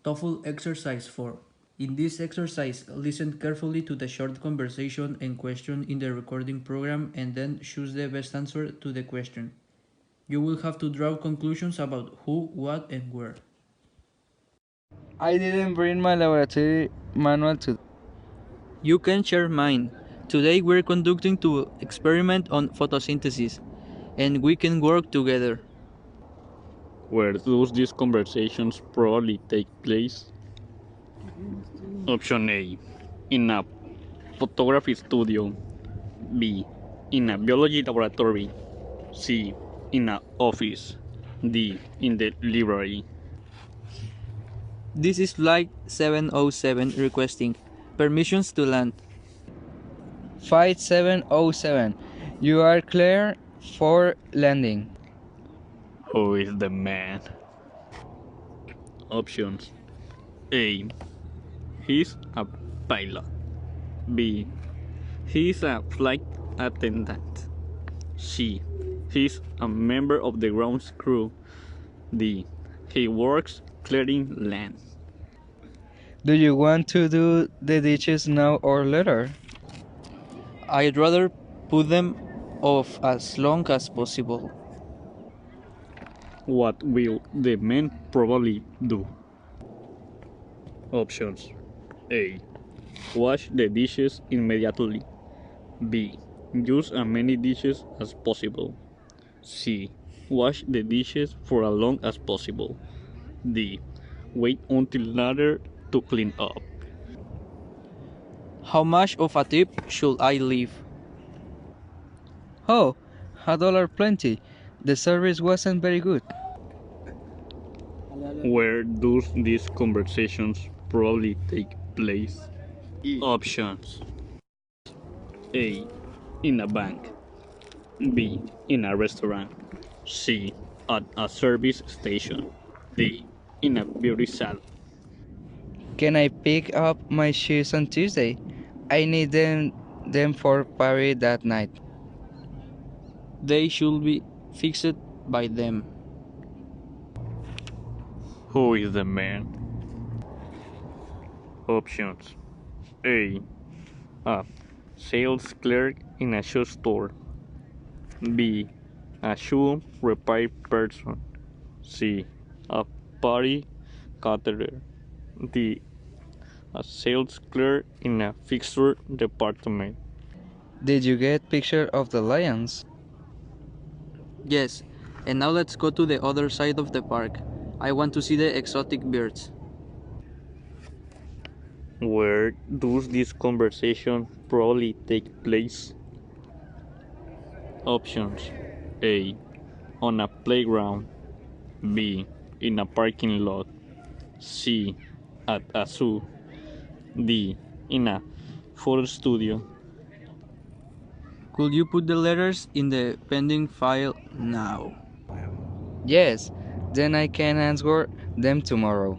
TOEFL Exercise 4. In this exercise, listen carefully to the short conversation and question in the recording program and then choose the best answer to the question. You will have to draw conclusions about who, what, and where. I didn't bring my laboratory manual today. You can share mine. Today we're conducting an experiment on photosynthesis, and we can work together. Where do these conversations probably take place? Option A. In a photography studio. B. In a biology laboratory. C. In an office. D. In the library. This is Flight 707 requesting permissions to land. 5707. You are clear for landing. Who is the man? Options. A. He's a pilot. B. He's a flight attendant. C. He's a member of the ground crew. D. He works clearing land. Do you want to do the dishes now or later? I'd rather put them off as long as possible. What will the men probably do? Options. A. Wash the dishes immediately. B. Use as many dishes as possible. C. Wash the dishes for as long as possible. D. Wait until later to clean up. How much of a tip should I leave? Oh, $1 plenty. The service wasn't very good. Where do these conversations probably take place? Options. A. In a bank. B. In a restaurant. C. At a service station. D. In a beauty salon. Can I pick up my shoes on Tuesday? I need them for Paris that night. They should be fixed by them. Who is the man? Options. A. A sales clerk in a shoe store. B. A shoe repair person. C. A party caterer. D. A sales clerk in a fixture department. Did you get picture of the lions? Yes, and now let's go to the other side of the park. I want to see the exotic birds. Where does this conversation probably take place? Options. A. On a playground. B. In a parking lot. C. At a zoo. D. In a photo studio. Could you put the letters in the pending file now? Yes, then I can answer them tomorrow.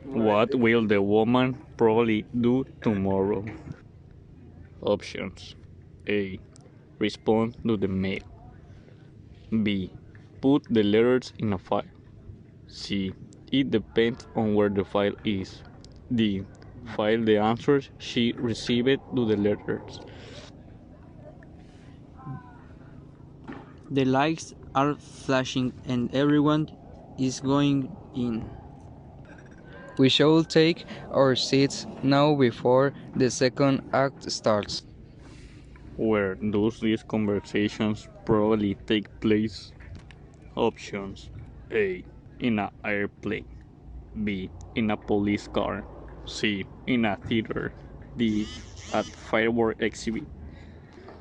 What will the woman probably do tomorrow? Options. A. Respond to the mail. B. Put the letters in a file. C. It depends on where the file is. D. File the answers she received to the letters. The lights are flashing and everyone is going in. We should take our seats now before the second act starts. Where do these conversations probably take place? Options. A. In an airplane. B. In a police car. C. In a theater. D. At firework exhibit.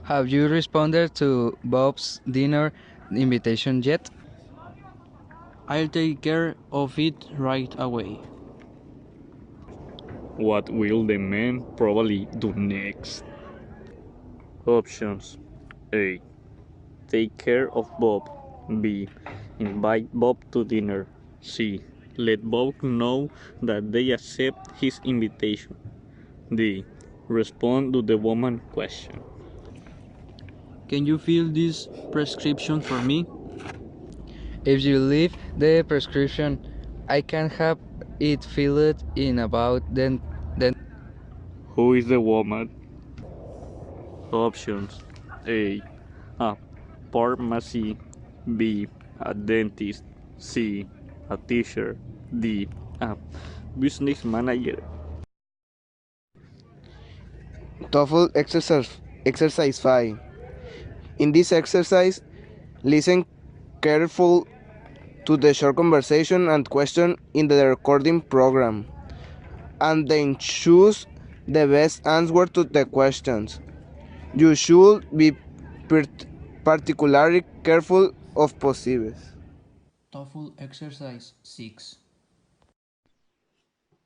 Have you responded to Bob's dinner invitation yet? I'll take care of it right away. What will the men probably do next? Options. A. Take care of Bob. B. Invite Bob to dinner. C. Let Bob know that they accept his invitation. D. Respond to the woman's question. Can you fill this prescription for me? If you leave the prescription I can have it filled in about then. Who is the woman? Options: A. A pharmacy. B. A dentist. C. A teacher. D. A business manager. TOEFL exercise 5. In this exercise, listen careful to the short conversation and question in the recording program, and then choose the best answer to the questions. You should be particularly careful of possibles. TOEFL exercise 6.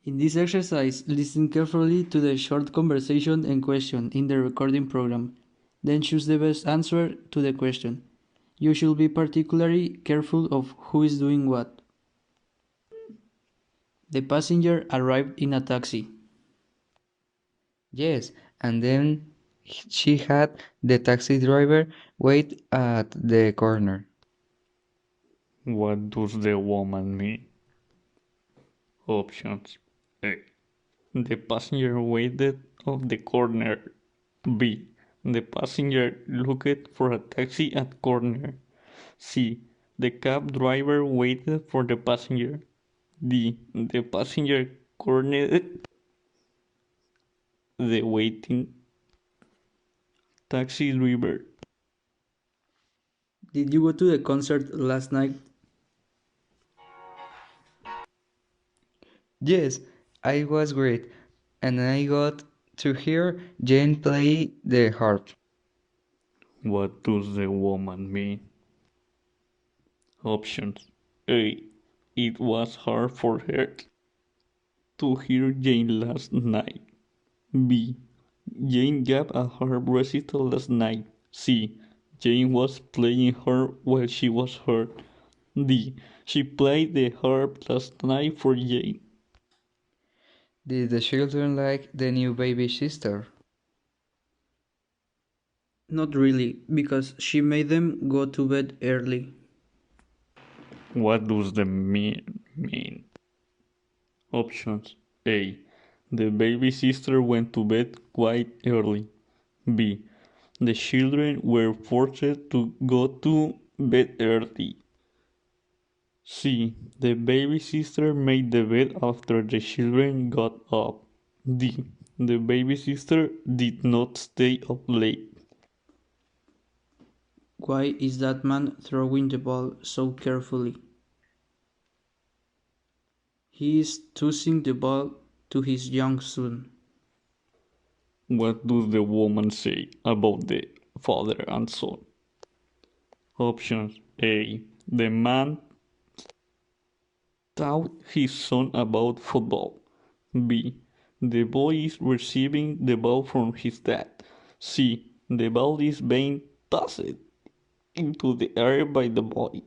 In this exercise, listen carefully to the short conversation and question in the recording program. Then choose the best answer to the question. You should be particularly careful of who is doing what. The passenger arrived in a taxi. Yes, and then she had the taxi driver wait at the corner. What does the woman mean? Options: A. The passenger waited off the corner. B. The passenger looked for a taxi at corner. C. The cab driver waited for the passenger. D. The passenger cornered the waiting taxi driver. Did you go to the concert last night? Yes, I was great, and I got to hear Jane play the harp. What does the woman mean? Options: A. It was hard for her to hear Jane last night. B. Jane gave a hard recital last night. C. Jane was playing harp while she was hurt. D. She played the harp last night for Jane. Did the children like the new baby sister? Not really, because she made them go to bed early. What does the mean? Options: A. The baby sister went to bed quite early. B. The children were forced to go to bed early. C. The baby sister made the bed after the children got up. D. The baby sister did not stay up late. Why is that man throwing the ball so carefully? He is tossing the ball to his young son. What does the woman say about the father and son? Options: A. The man taught his son about football. B. The boy is receiving the ball from his dad. C. The ball is being tossed into the air by the boy.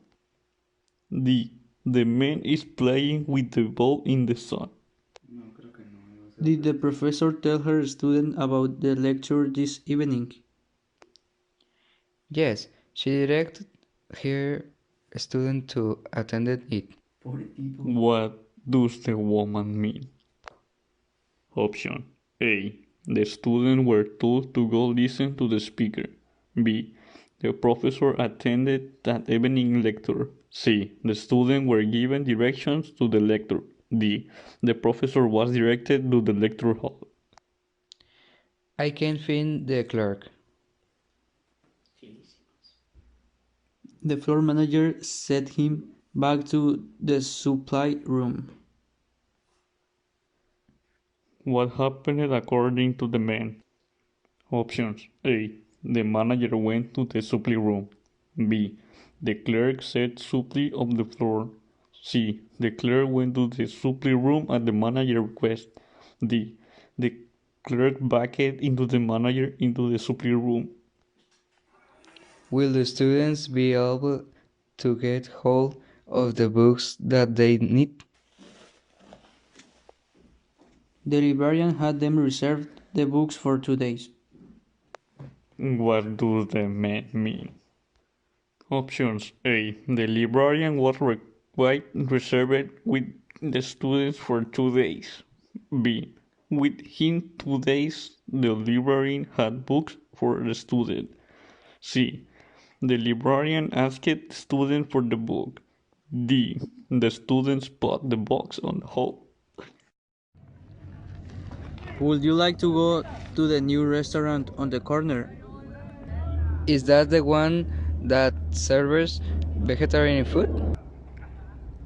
D. The man is playing with the ball in the sun. Did the professor tell her student about the lecture this evening? Yes, she directed her student to attend it. What does the woman mean? Option: A. The students were told to go listen to the speaker. B. The professor attended that evening lecture. C. The students were given directions to the lecture. D. The professor was directed to the lecture hall. I can find the clerk. The floor manager sent him back to the supply room. What happened according to the man? Options: A. The manager went to the supply room. B. The clerk set supply on the floor. C. The clerk went to the supply room at the manager's request. D. The clerk backed into the manager into the supply room. Will the students be able to get hold of the books that they need? The librarian had them reserve the books for 2 days. What does the man mean? Options: A. The librarian was quite reserved with the students for 2 days. B. Within 2 days, the librarian had books for the student. C. The librarian asked the student for the book. D. The students put the box on hold. Would you like to go to the new restaurant on the corner? Is that the one that serves vegetarian food?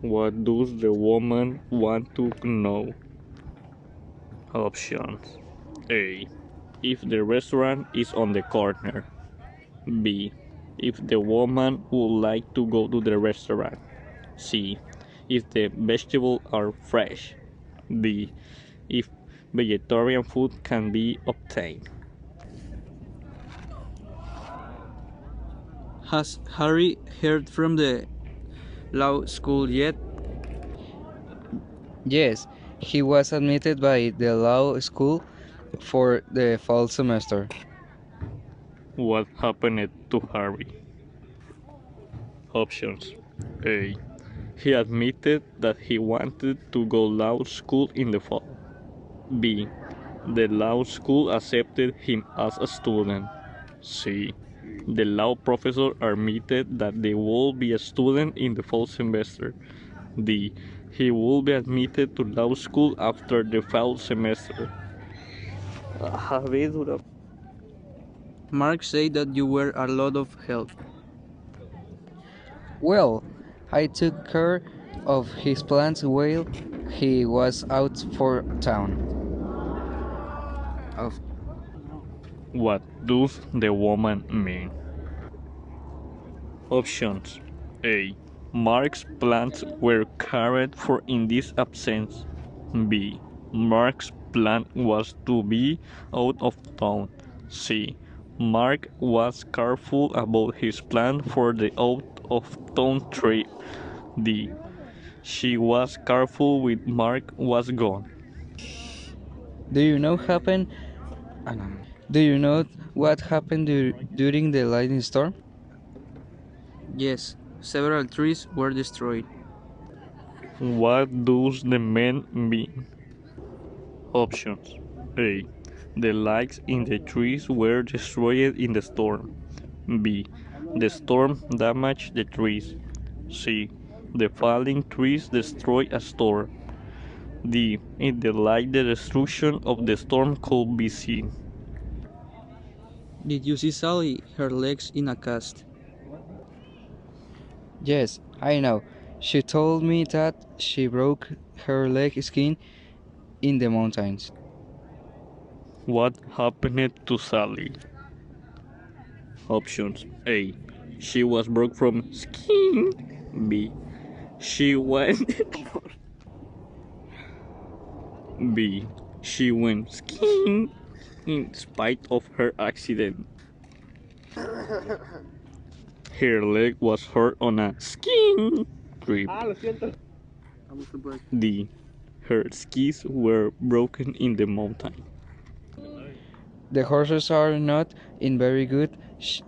What does the woman want to know? Options: A. If the restaurant is on the corner. B. If the woman would like to go to the restaurant. C. If the vegetables are fresh. D. If vegetarian food can be obtained. Has Harry heard from the law school yet? Yes, he was admitted by the law school for the fall semester. What happened to Harry? Options: A. He admitted that he wanted to go law school in the fall. B. The law school accepted him as a student. C. The law professor admitted that they will be a student in the fall semester. D. He will be admitted to law school after the fall semester. Mark said that you were a lot of help. Well, I took care of his plans while he was out for town. Of What does the woman mean? Options: A. Mark's plans were carried for in this absence. B. Mark's plan was to be out of town. C. Mark was careful about his plan for the out of town trip. D. She was careful with Mark was gone. Do you know happen? Do you know what happened during the lightning storm? Yes, several trees were destroyed. What does the man mean? Options: A. The lights in the trees were destroyed in the storm. B. The storm damaged the trees. C. The falling trees destroyed a store. D. In the light the destruction of the storm could be seen. Did you see Sally, her legs in a cast? Yes, I know. She told me that she broke her leg skiing in the mountains. What happened to Sally? Options: A. She was broke from skiing. B. She went B. She went skiing in spite of her accident. Her leg was hurt on a skiing trip. D. Her skis were broken in the mountain. The horses are not in very good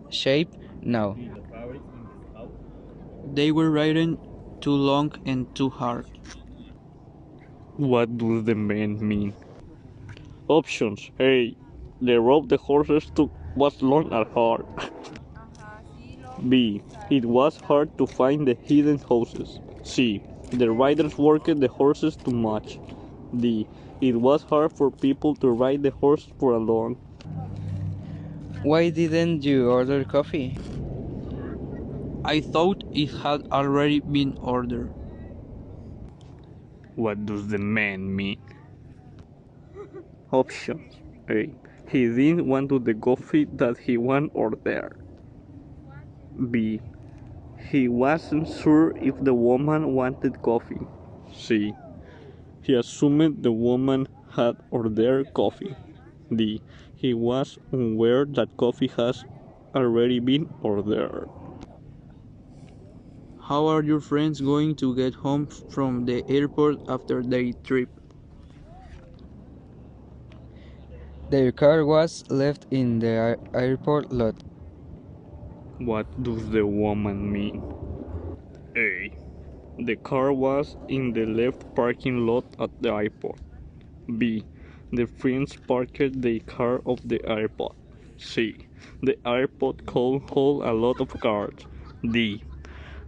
shape now. They were riding too long and too hard. What does the man mean? Options: A. The rope the horses took was long and hard. B. It was hard to find the hidden houses. C. The riders worked the horses too much. D. It was hard for people to ride the horse for long. Why didn't you order coffee? I thought it had already been ordered. What does the man mean? Options: A. He didn't want the coffee that he wanted ordered. B. He wasn't sure if the woman wanted coffee. C. He assumed the woman had ordered coffee. D. He was unaware that coffee has already been ordered. How are your friends going to get home from the airport after their trip? Their car was left in the airport lot. What does the woman mean? A. The car was in the left parking lot at the airport. B. The friends parked the car of the airport. C. The airport could hold a lot of cars. D.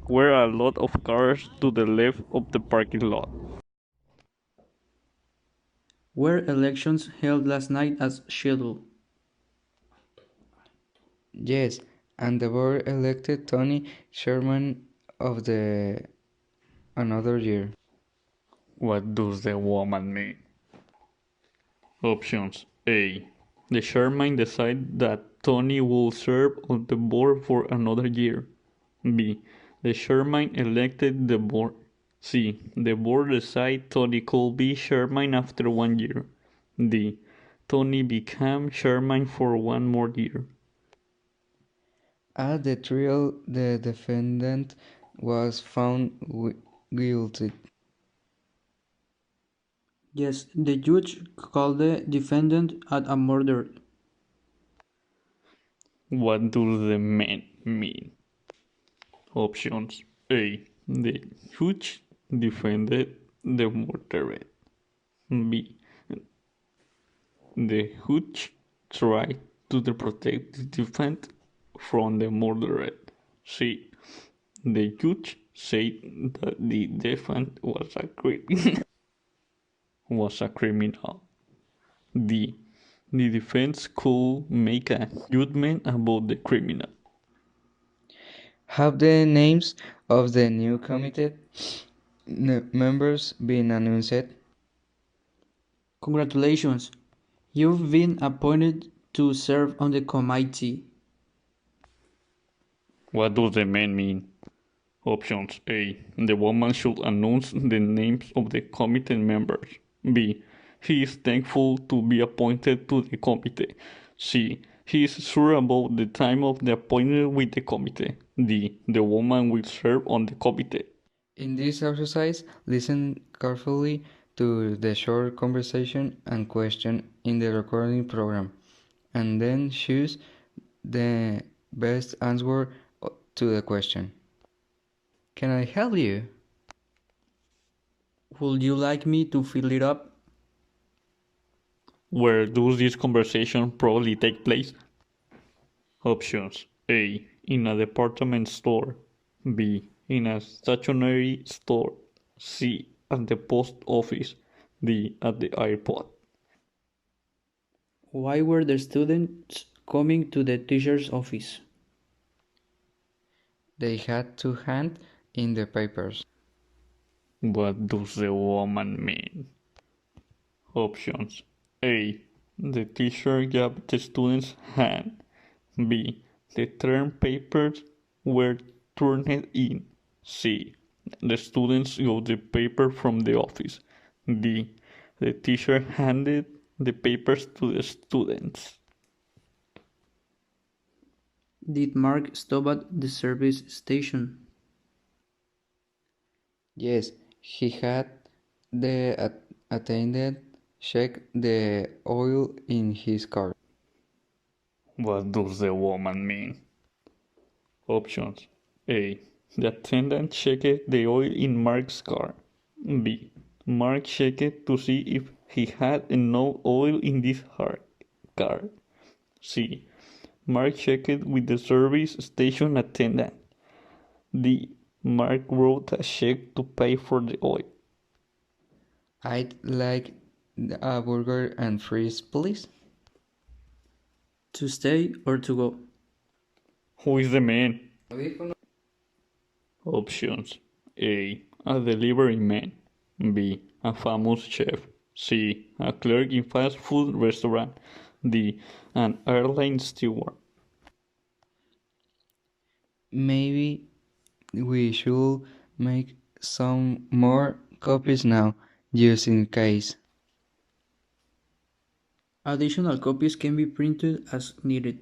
Were a lot of cars to the left of the parking lot. Were elections held last night as scheduled? Yes, and the board elected Tony chairman of the another year. What does the woman mean? Options A. The chairman decided that Tony will serve on the board for another year. B. The chairman elected the board. C. The board decided Tony could be chairman after 1 year. D. Tony became chairman for one more year. At the trial, the defendant was found guilty. Yes, the judge called the defendant a murderer. What does the man mean? Options A. The judge defended the murderer. B. The judge tried to protect the defendant from the murderer. C. The judge said that the defendant was a criminal. D. The defense could make a judgment about the criminal. Have the names of the new committee members been announced? Congratulations, you've been appointed to serve on the committee. What does the man mean? Options A. The woman should announce the names of the committee members. B. He is thankful to be appointed to the committee. C. He is sure about the time of the appointment with the committee. D. The woman will serve on the committee. In this exercise, listen carefully to the short conversation and question in the recording program, and then choose the best answer to the question. Can I help you? Would you like me to fill it up? Where does this conversation probably take place? Options A. In a department store. B. In a stationery store. C. At the post office. D. At the airport. Why were the students coming to the teacher's office? They had to hand in the papers. What does the woman mean? Options A. The teacher gave the students hand. B. The term papers were turned in. C. The students got the paper from the office. D. The teacher handed the papers to the students. Did Mark stop at the service station? Yes, he had the attendant check the oil in his car. What does the woman mean? Options A. The attendant checked the oil in Mark's car. B. Mark checked to see if he had enough oil in this car. C. Mark checked with the service station attendant. D. Mark wrote a check to pay for the oil. I'd like a burger and fries, please. To stay or to go? Who is the man? Options A. A delivery man. B. A famous chef. C. A clerk in fast food restaurant. D. An airline steward. Maybe we should make some more copies now, just in case. Additional copies can be printed as needed.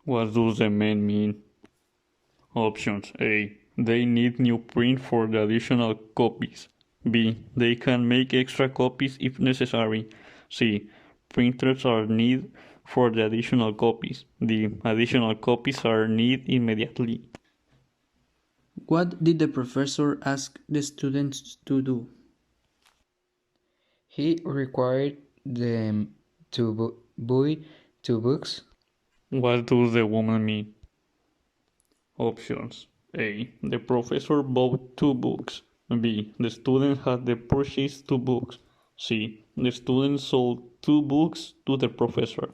What does the man mean? Options A. They need new print for the additional copies. B. They can make extra copies if necessary. C. Printers are needed for the additional copies. D. Additional copies are needed immediately. What did the professor ask the students to do? He required them to buy 2 books. What does the woman mean? Options: A. The professor bought 2 books. B. The student had the purchased 2 books. C. The student sold 2 books to the professor.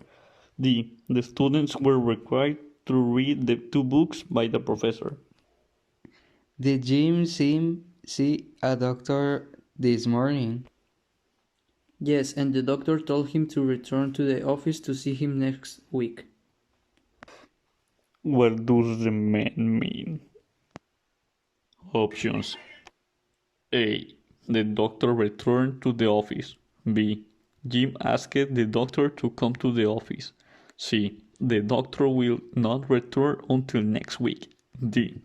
D. The students were required to read the 2 books by the professor. Did Jim see a doctor this morning? Yes, and the doctor told him to return to the office to see him next week. What does the man mean? Options: A. The doctor returned to the office. B. Jim asked the doctor to come to the office. C. The doctor will not return until next week. D.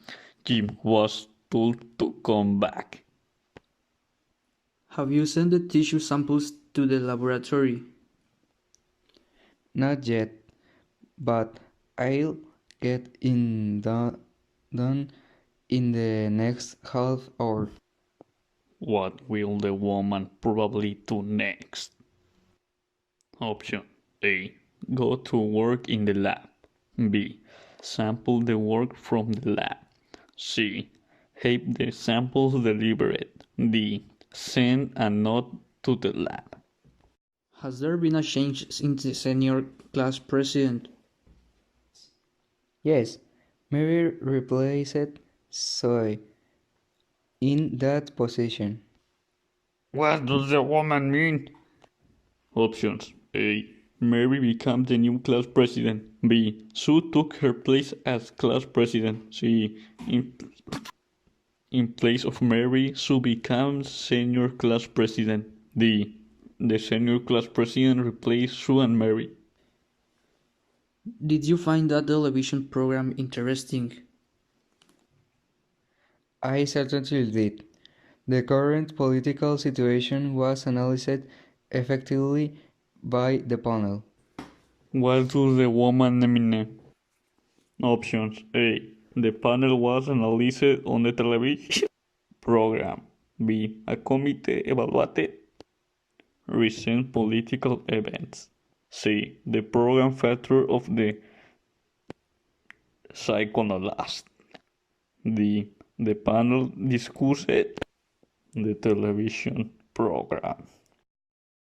Jim was told to come back. Have you sent the tissue samples to the laboratory? Not yet, but I'll get done in the next half hour. What will the woman probably do next? Option A. Go to work in the lab. B. Sample the work from the lab. C. Have the samples delivered. D. Send a note to the lab. Has there been a change in the senior class president? Yes, Mary replaced Zoe in that position. What does the woman mean? Options: A. Mary became the new class president. B. Sue took her place as class president. C. In place of Mary, Sue becomes senior class president. D. The senior class president replaced Sue and Mary. Did you find that television program interesting? I certainly did. The current political situation was analyzed effectively by the panel. What does the woman mean? Options: A. The panel was analyzed on the television program. B. A committee evaluated recent political events. C. The program feature of the psychoanalyst. D. The panel discussed the television program.